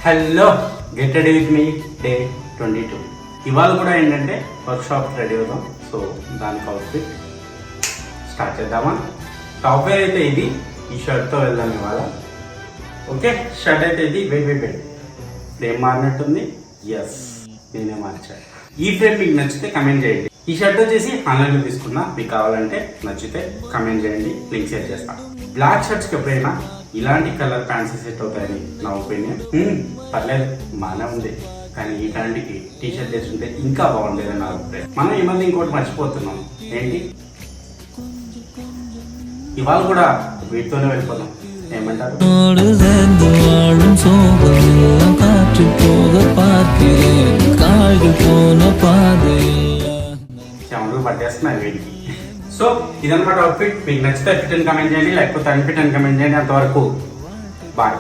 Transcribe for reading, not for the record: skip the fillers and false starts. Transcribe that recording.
Hello get ready with me day 22. ఇవాళ కూడా ఏంటంటే వర్క్షాప్ రెడీ అవుదాం. సో దానికి అవుట్ఫిట్ స్టార్ట్ చేద్దామా. టాప్ వేర్ అయితే ఇది, ఈ షర్ట్తో వెళ్దాం ఇవాళ. ఓకే, షర్ట్ అయితే ఇది. Wait frame మారినట్టుంది. ఎస్, నేనే మార్చాను. ఈ ఫ్రేమ్ మీకు నచ్చితే కమెంట్ చేయండి. ఈ షర్ట్ వచ్చేసి ఆన్లైన్లో తీసుకున్నా. మీకు కావాలంటే నచ్చితే కమెంట్ చేయండి, లింక్ షేర్ చేస్తా. బ్లాక్ షర్ట్స్కి ఎప్పుడైనా ఇలాంటి కలర్ ప్యాంట్స్ సెట్ అవుతాయని నా ఒపీనియన్. పర్లేదు, బాగానే ఉంది. కానీ ఇలాంటికి టీ షర్ట్ వేసుకుంటే ఇంకా బాగుండేదని నా అభిప్రాయం. మనం ఈ మధ్య ఇంకోటి మర్చిపోతున్నాం. ఏంటి, ఇవాళ కూడా వీటితోనే వెళ్ళిపోతాం. ఏమంటారు? చెమటలు పట్టేస్తున్నాయి వీడికి. సో ఇదన్నమాట అవుట్ఫిట్. మీకు నచ్చితే ఫిట్ అని కమెంట్ చేయండి, లేకపోతే అన్ఫిట్ అని కమెంట్ చేయండి. అంతవరకు బాయ్.